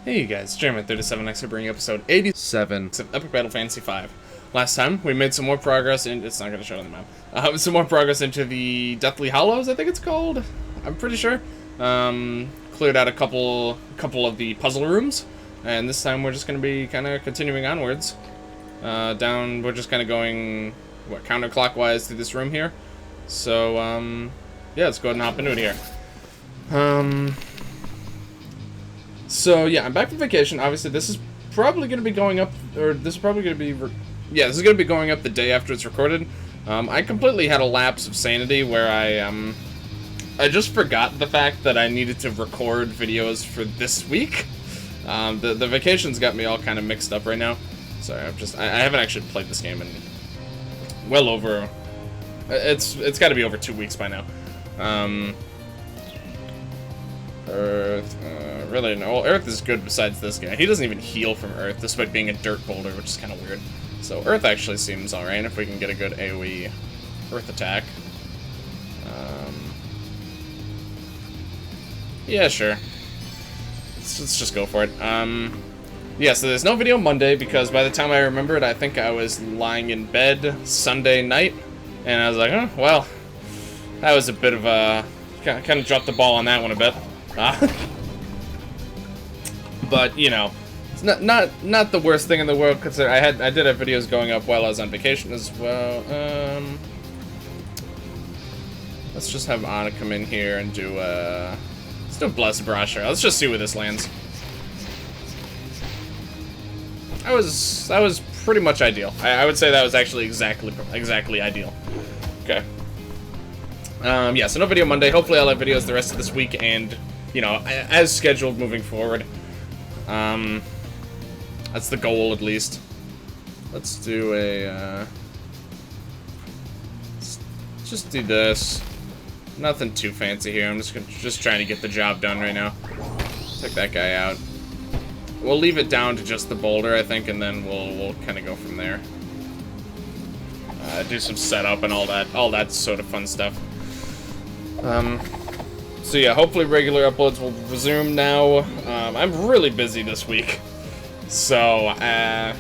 Hey guys, Jeremy37 next to bring you episode 87 of Epic Battle Fantasy 5. Last time, we made some more progress in... It's not going to show on the map. Some more progress into the Deathly Hollows, I think it's called. I'm pretty sure. Cleared out a couple of the puzzle rooms. And this time we're just going to be kind of continuing onwards. We're just kind of going, counterclockwise through this room here. So, yeah, let's go ahead and hop into it here. So, yeah, I'm back from vacation. Obviously, this is probably going to be going up, or this is probably going to be, this is going to be going up the day after it's recorded. I completely had a lapse of sanity where I just forgot the fact that I needed to record videos for this week. The vacation's got me all kind of mixed up right now. Sorry, I haven't actually played this game in well over, it's got to be over 2 weeks by now. Earth, really no. Well, Earth is good besides this guy. He doesn't even heal from Earth, despite being a dirt boulder, which is kind of weird. So Earth actually seems alright if we can get a good AoE Earth attack. Yeah, sure. Let's just go for it. Yeah, so there's no video Monday, because by the time I remember it, I think I was lying in bed Sunday night, and I was like, oh, well, that was a bit of a... kind of dropped the ball on that one a bit. But you know, it's not the worst thing in the world, because I did have videos going up while I was on vacation as well. Let's just have Anna come in here and do let's do a Blessed Brasher. Let's just see where this lands. That was pretty much ideal. I would say that was actually exactly ideal. Okay. Yeah, so no video Monday. Hopefully I'll have videos the rest of this week and, you know, as scheduled moving forward. That's the goal, at least. Let's do a, let's just do this. Nothing too fancy here. I'm just trying to get the job done right now. Take that guy out. We'll leave it down to just the boulder, I think, and then we'll kind of go from there. Do some setup and all that sort of fun stuff. So yeah, hopefully regular uploads will resume now. I'm really busy this week, so I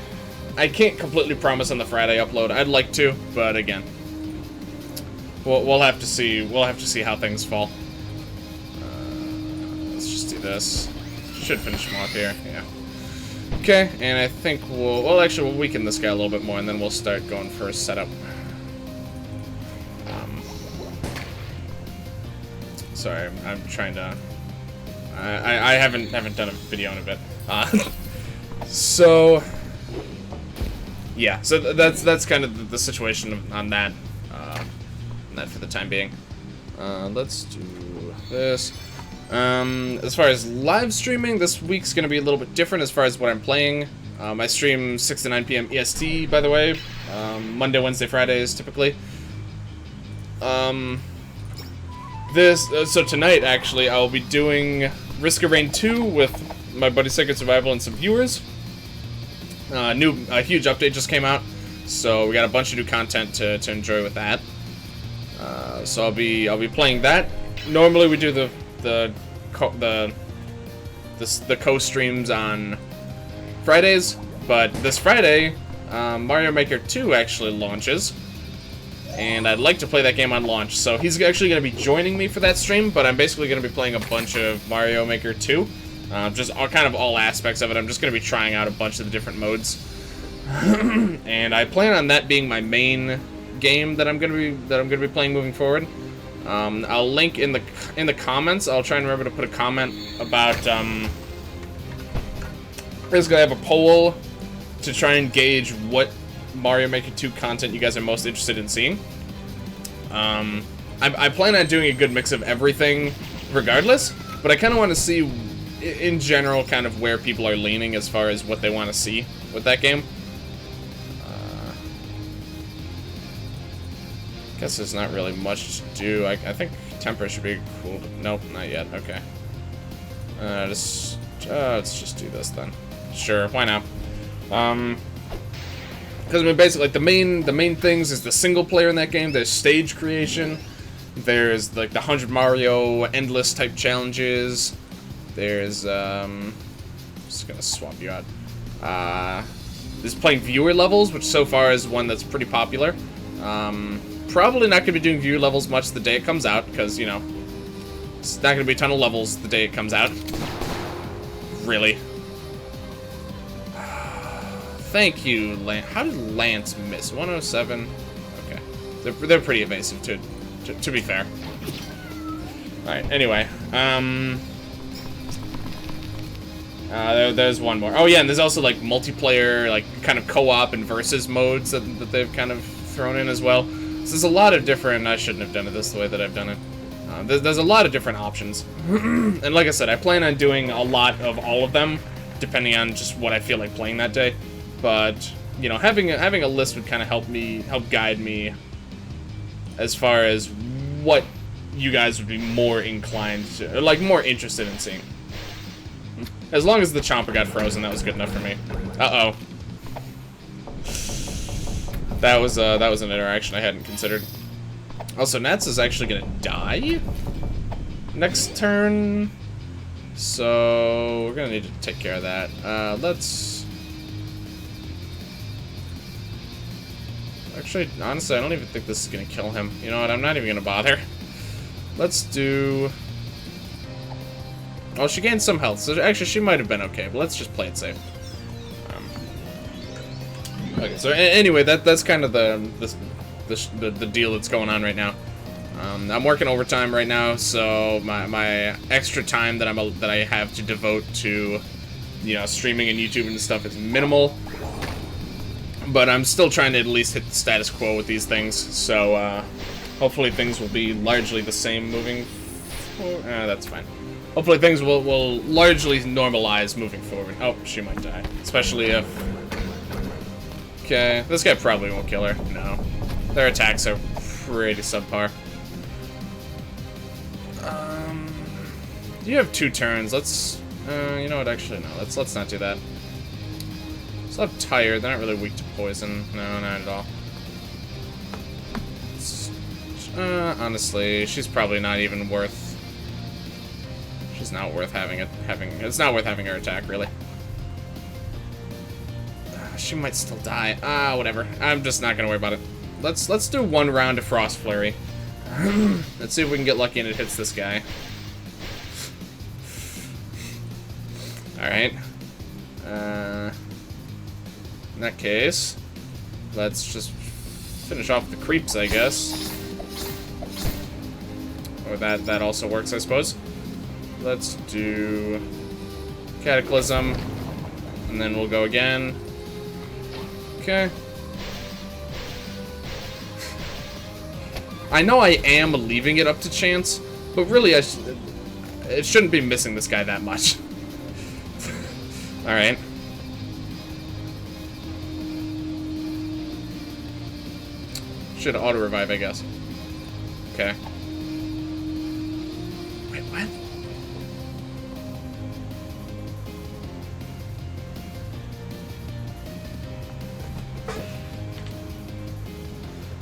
can't completely promise on the Friday upload. I'd like to, but again, we'll have to see. We'll have to see how things fall. Let's just do this. Should finish him off here. Yeah. Okay, and I think we'll actually weaken this guy a little bit more, and then we'll start going for a setup. Sorry, I'm trying to. I haven't done a video in a bit. So yeah, so that's kind of the situation on that. That for the time being. Let's do this. As far as live streaming, this week's gonna be a little bit different as far as what I'm playing. I stream 6 to 9 p.m. EST, by the way. Monday, Wednesday, Fridays typically. So tonight, actually, I'll be doing Risk of Rain 2 with my buddy Sacred Survival and some viewers. A huge update just came out, so we got a bunch of new content to enjoy with that. So I'll be playing that. Normally we do the co-streams on Fridays, but this Friday, Mario Maker 2 actually launches. And I'd like to play that game on launch, so he's actually going to be joining me for that stream, but I'm basically going to be playing a bunch of Mario Maker 2. Just kind of all aspects of it. I'm just going to be trying out a bunch of the different modes. And I plan on that being my main game that I'm going to be playing moving forward. I'll link in the comments. I'll try and remember to put a comment about basically I have a poll to try and gauge what Mario Maker 2 content you guys are most interested in seeing. I plan on doing a good mix of everything regardless, but I kind of want to see in general kind of where people are leaning as far as what they want to see with that game. Guess there's not really much to do. I think Temper should be cool. Nope, not yet. Okay. Let's just do this then. Sure, why not? Because I mean, basically, like, the main things is the single player in that game. There's stage creation. There's like the 100 Mario endless type challenges. There's Just gonna swap you out. Is playing viewer levels, which so far is one that's pretty popular. Probably not gonna be doing viewer levels much the day it comes out, because, you know, it's not gonna be a ton of levels the day it comes out. Really. Thank you, Lance. How did Lance miss? 107? Okay. They're pretty evasive, to be fair. Alright, anyway. There's one more. Oh, yeah, and there's also, like, multiplayer, like, kind of co-op and versus modes that they've kind of thrown in as well. So there's a lot of different... I shouldn't have done it the way that I've done it. There's a lot of different options. And like I said, I plan on doing a lot of all of them, depending on just what I feel like playing that day. But, you know, having a list would kind of help guide me as far as what you guys would be more inclined to, like, more interested in seeing. As long as the Chomper got frozen, that was good enough for me. Uh-oh. That was an interaction I hadn't considered. Also, Nats is actually gonna die next turn, so we're gonna need to take care of that. Let's... Actually, honestly, I don't even think this is gonna kill him. You know what, I'm not even gonna bother. Let's do... Oh, she gained some health, so actually she might have been okay, but let's just play it safe. Okay, so anyway, that's kind of the deal that's going on right now. I'm working overtime right now, so my extra time that I have to devote to, you know, streaming and YouTube and stuff is minimal. But I'm still trying to at least hit the status quo with these things, so hopefully things will be largely the same moving forward. That's fine. Hopefully things will largely normalize moving forward. Oh, she might die, especially if... Okay, this guy probably won't kill her. No. Their attacks are pretty subpar. You have 2 turns. Let's... you know what? Actually, no. Let's not do that. Still have tired. They're not really weak to poison. No, not at all. Honestly, she's probably not even worth... She's not worth having it. It's not worth having her attack, really. She might still die. Whatever. I'm just not gonna worry about it. Let's do 1 round of Frost Flurry. Let's see if we can get lucky and it hits this guy. Alright. In that case, let's just finish off the creeps, I guess. Or that also works, I suppose. Let's do Cataclysm, and then we'll go again. Okay. I know I am leaving it up to chance, but really it shouldn't be missing this guy that much. Alright. Should auto-revive, I guess. Okay. Wait, what?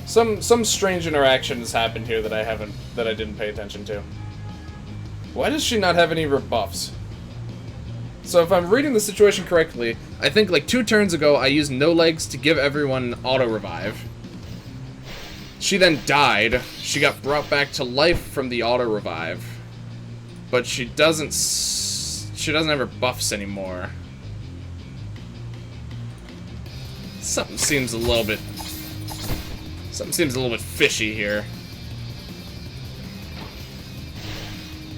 Some strange interaction has happened here that I didn't pay attention to. Why does she not have any rebuffs? So if I'm reading the situation correctly, I think like 2 turns ago I used no legs to give everyone auto revive. She then died. She got brought back to life from the auto revive, but she doesn't have her buffs anymore. Something seems a little bit fishy here.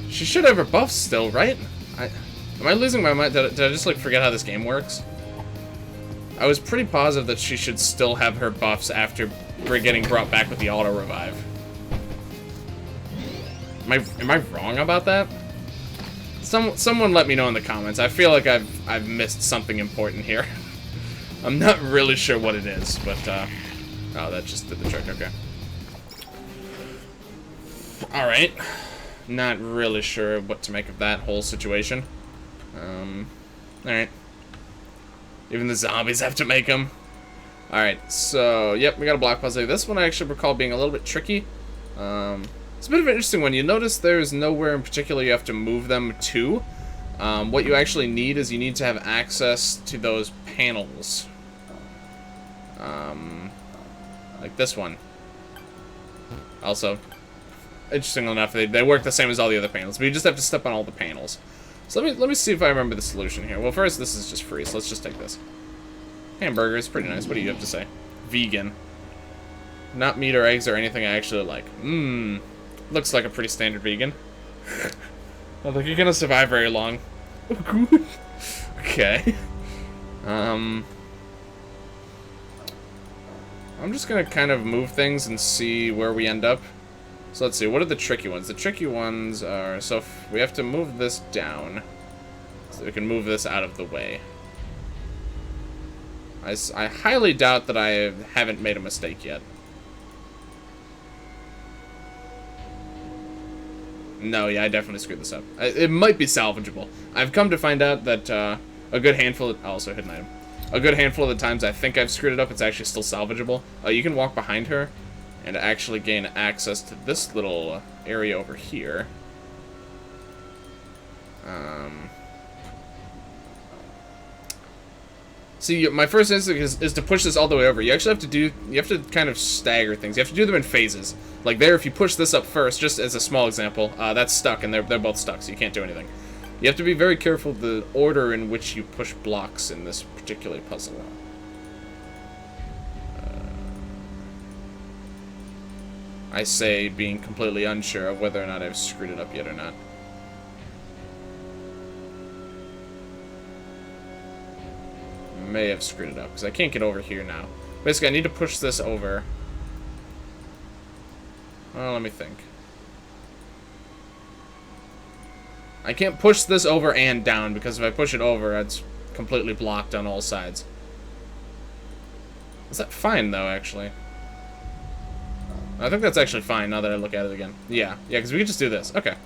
She should have her buffs still, right? Am I losing my mind? Did I just, like, forget how this game works? I was pretty positive that she should still have her buffs after getting brought back with the auto-revive. Am I wrong about that? Someone let me know in the comments. I feel like I've missed something important here. I'm not really sure what it is, but, oh, that just did the trick, okay. Alright. Not really sure what to make of that whole situation. Alright. Even the zombies have to make them. Alright, so, yep, we got a block puzzle. This one I actually recall being a little bit tricky. It's a bit of an interesting one. You notice there's nowhere in particular you have to move them to. What you actually need is you need to have access to those panels. Like this one. Also, interestingly enough, they work the same as all the other panels, but you just have to step on all the panels. So let me see if I remember the solution here. Well, first, this is just free, so let's just take this. Hamburgers, pretty nice. What do you have to say? Vegan. Not meat or eggs or anything I actually like. Looks like a pretty standard vegan. I don't think you're gonna survive very long. Okay. I'm just gonna kind of move things and see where we end up. So let's see, what are the tricky ones? The tricky ones are, so if we have to move this down, so we can move this out of the way. I highly doubt that I haven't made a mistake yet. No, yeah, I definitely screwed this up. It might be salvageable. I've come to find out that a good handful of, also hidden item. A good handful of the times I think I've screwed it up, it's actually still salvageable. You can walk behind her and actually gain access to this little area over here. See, my first instinct is to push this all the way over. You actually have to kind of stagger things. You have to do them in phases. Like there, if you push this up first, just as a small example, that's stuck, and they're both stuck, so you can't do anything. You have to be very careful the order in which you push blocks in this particular puzzle. I say being completely unsure of whether or not I've screwed it up yet or not. May have screwed it up, because I can't get over here now. Basically, I need to push this over. Well, let me think. I can't push this over and down, because if I push it over, it's completely blocked on all sides. Is that fine, though, actually? I think that's actually fine, now that I look at it again. Yeah, because we can just do this. Okay.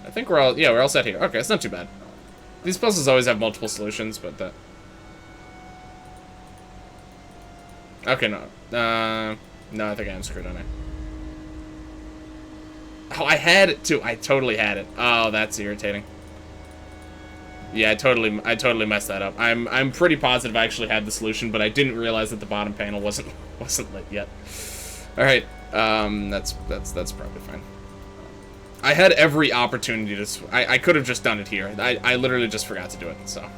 I think we're all set here. Okay, it's not too bad. These puzzles always have multiple solutions, but that... Okay, no. No, I think I am screwed on it. Oh, I had it too. I totally had it. Oh, that's irritating. Yeah, I totally messed that up. I'm pretty positive I actually had the solution, but I didn't realize that the bottom panel wasn't lit yet. All right, that's probably fine. I had every opportunity to. I could have just done it here. I literally just forgot to do it. So, all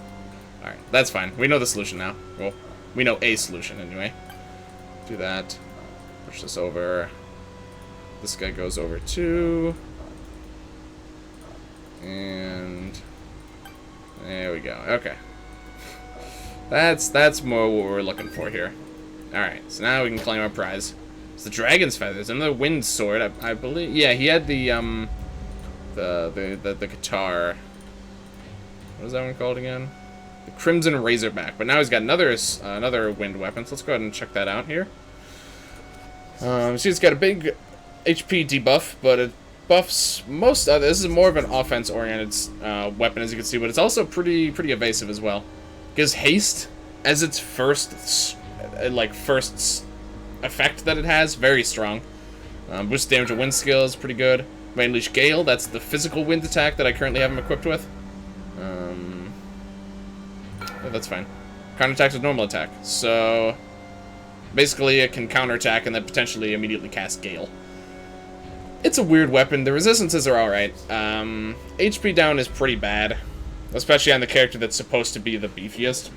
right, that's fine. We know the solution now. Well, we know a solution anyway. Do that. Push this over. This guy goes over too. And there we go. Okay. That's more what we're looking for here. Alright, so now we can claim our prize. It's the dragon's feathers, another wind sword, I believe. Yeah, he had the guitar. What is that one called again? The Crimson Razorback. But now he's got another wind weapon, so let's go ahead and check that out here. So he's got a big HP debuff, but it buffs most of this is more of an offense-oriented weapon, as you can see, but it's also pretty evasive as well. Gives haste as its first effect that it has, very strong. Boost damage of wind skill is pretty good. May unleash Gale, that's the physical wind attack that I currently have him equipped with. Yeah, that's fine. Counterattacks with normal attack, so basically it can counterattack and then potentially immediately cast Gale. It's a weird weapon. The resistances are alright. HP down is pretty bad, especially on the character that's supposed to be the beefiest.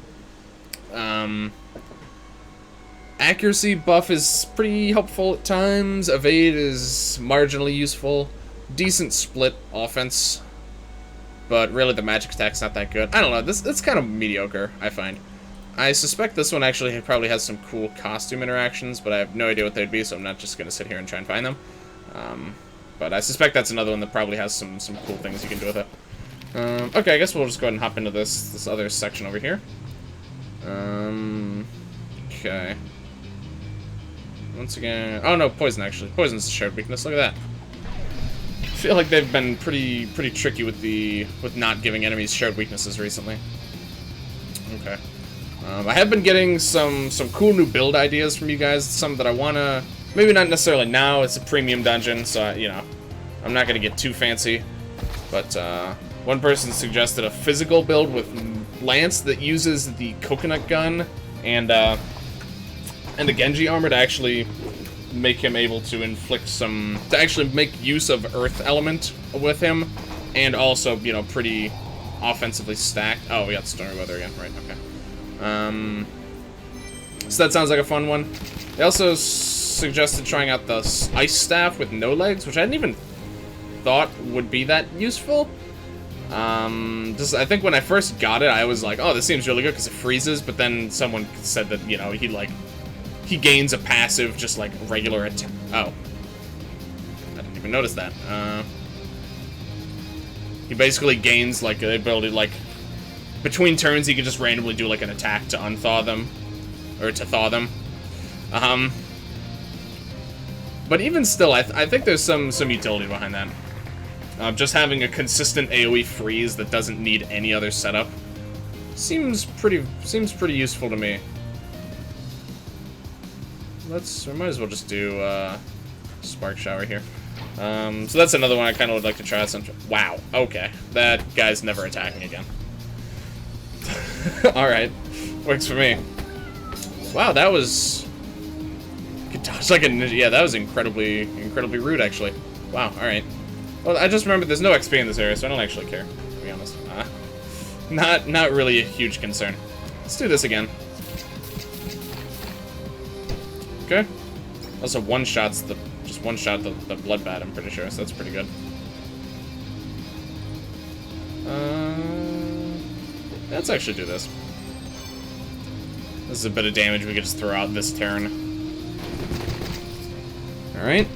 Accuracy buff is pretty helpful at times. Evade is marginally useful. Decent split offense, but really the magic attack's not that good. I don't know. It's kind of mediocre, I find. I suspect this one actually probably has some cool costume interactions, but I have no idea what they'd be, so I'm not just going to sit here and try and find them. But I suspect that's another one that probably has some cool things you can do with it. Okay, I guess we'll just go ahead and hop into this other section over here. Okay. Once again... Oh, no, poison, actually. Poison's a shared weakness. Look at that. I feel like they've been pretty tricky with not giving enemies shared weaknesses recently. Okay. I have been getting some cool new build ideas from you guys. Some that I want to... Maybe not necessarily now. It's a premium dungeon, so, you know, I'm not going to get too fancy. But, One person suggested a physical build with Lance that uses the coconut gun and the Genji armor to actually make him able to inflict some... to actually make use of Earth element with him, and also, you know, pretty offensively stacked. Oh, we got Stormy Weather again. Right, okay. So that sounds like a fun one. They also suggested trying out the Ice Staff with no legs, which I hadn't even thought would be that useful. I think when I first got it, I was like, oh, this seems really good because it freezes, but then someone said that, you know, he gains a passive, just like regular attack. Oh. I didn't even notice that. He basically gains, like, the ability, like, between turns, he can just randomly do, like, an attack to unthaw them. Or to thaw them. But even still, I think there's some utility behind that. Just having a consistent AoE freeze that doesn't need any other setup seems pretty useful to me. We might as well just do Spark Shower here. So that's another one I kind of would like to try. Wow, okay. That guy's never attacking again. Alright, works for me. Wow, that was... Dodge like a ninja. Yeah, that was incredibly rude, actually. Wow, alright. Well, I just remembered there's no XP in this area, so I don't actually care, to be honest. Not really a huge concern. Let's do this again. Okay. Also, just one shot the blood bat, I'm pretty sure, so that's pretty good. Let's actually do this. This is a bit of damage we could just throw out this turn. Alright.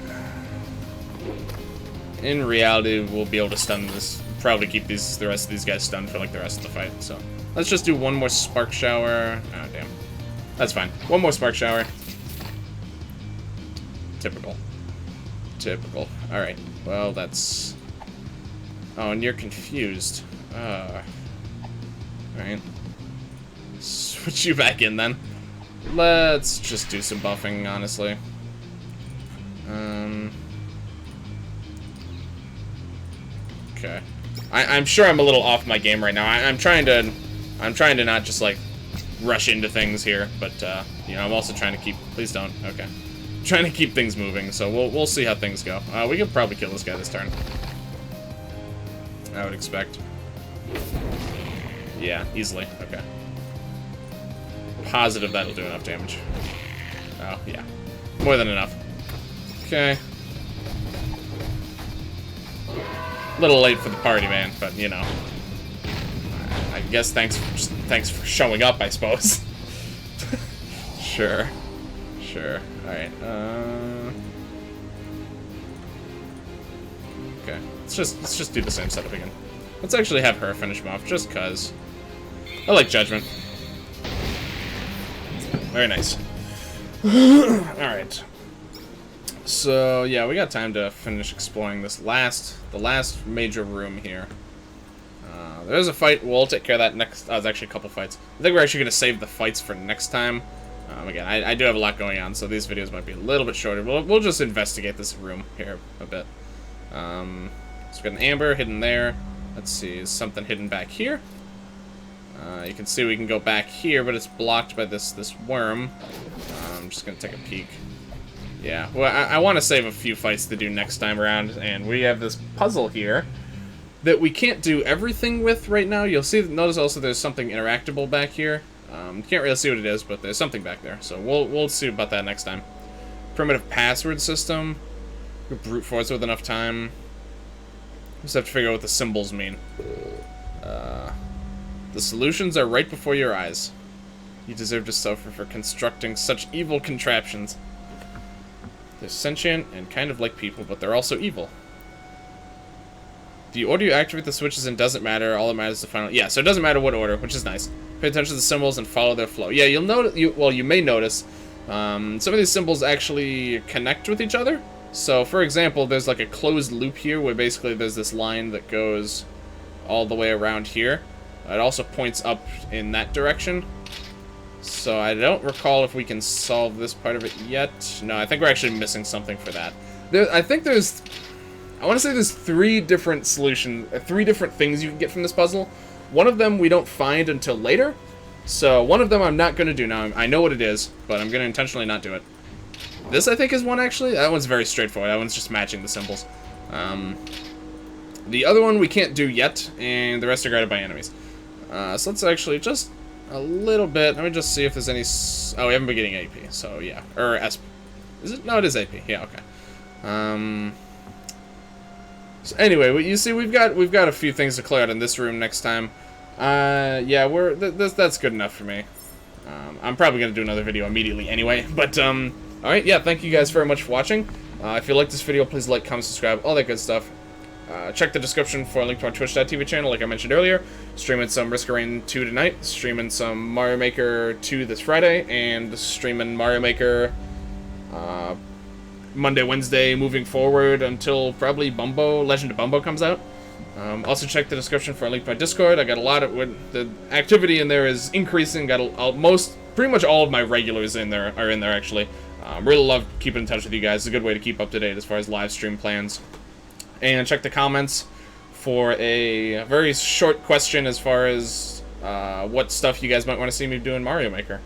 In reality, we'll be able to stun this. Probably keep the rest of these guys stunned for like the rest of the fight, so. Let's just do one more Spark Shower. Oh, damn. That's fine. One more Spark Shower. Typical. Typical. Alright. Well, that's... Oh, and you're confused. Alright. Switch you back in, then. Let's just do some buffing, honestly. Okay. I'm sure I'm a little off my game right now. I'm trying to not just, like, rush into things here, but, you know, I'm also trying to keep... Please don't. Okay. I'm trying to keep things moving, so we'll see how things go. We could probably kill this guy this turn. I would expect. Yeah, easily. Okay. Positive that'll do enough damage. Oh, yeah. More than enough. Okay. A little late for the party, man, but, you know. I guess thanks for showing up, I suppose. Sure. Sure. Alright, okay. Let's just do the same setup again. Let's actually have her finish him off, just cause. I like Judgment. Very nice. Alright. So, yeah, we got time to finish exploring this the last major room here. There's a fight. We'll take care of that next. There's actually a couple fights. I think we're actually going to save the fights for next time. Again, I do have a lot going on, so these videos might be a little bit shorter. We'll just investigate this room here a bit. So we've got an amber hidden there. Let's see, is something hidden back here? You can see we can go back here, but it's blocked by this worm. I'm just going to take a peek. Yeah, well, I want to save a few fights to do next time around, and we have this puzzle here that we can't do everything with right now. You'll see. Notice also there's something interactable back here. Can't really see what it is, but there's something back there. So we'll see about that next time. Primitive password system. We'll brute force with enough time. Just have to figure out what the symbols mean. The solutions are right before your eyes. You deserve to suffer for constructing such evil contraptions. They're sentient and kind of like people, but they're also evil. The order you activate the switches in doesn't matter. All that matters is the final... Yeah, so it doesn't matter what order, which is nice. Pay attention to the symbols and follow their flow. Yeah, you'll notice... you may notice some of these symbols actually connect with each other. So, for example, there's like a closed loop here where basically there's this line that goes all the way around here. It also points up in that direction. So I don't recall if we can solve this part of it yet. No, I think we're actually missing something for that. I think there's I want to say there's 3 different solutions, 3 different things you can get from this puzzle. One of them we don't find until later, so one of them I'm not going to do now. I know what it is, but I'm going to intentionally not do it. This, I think, is one, actually. That one's very straightforward. That one's just matching the symbols. The other one we can't do yet, and the rest are guarded by enemies. So let's actually just a little bit. Let me just see if there's any... Oh, we haven't been getting AP, so yeah. Or SP. Is it? No, it is AP. Yeah, okay. So anyway, you see, we've got a few things to clear out in this room next time. Yeah, that's good enough for me. I'm probably gonna do another video immediately anyway. But all right, yeah. Thank you guys very much for watching. If you like this video, please like, comment, subscribe, all that good stuff. Check the description for a link to our Twitch.tv channel, like I mentioned earlier. Streaming some Risk of Rain 2 tonight, streaming some Mario Maker 2 this Friday, and streaming Mario Maker Monday, Wednesday, moving forward until probably Legend of Bumbo comes out. Also check the description for a link to my Discord. I got a lot of... The activity in there is increasing. Got pretty much all of my regulars are in there, actually. Really love keeping in touch with you guys. It's a good way to keep up to date as far as live stream plans. And check the comments for a very short question as far as what stuff you guys might want to see me do in Mario Maker.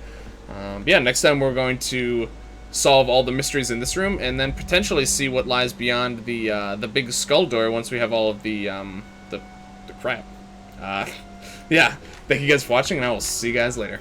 Yeah, next time we're going to solve all the mysteries in this room, and then potentially see what lies beyond the big skull door once we have all of the crap. Yeah, thank you guys for watching, and I will see you guys later.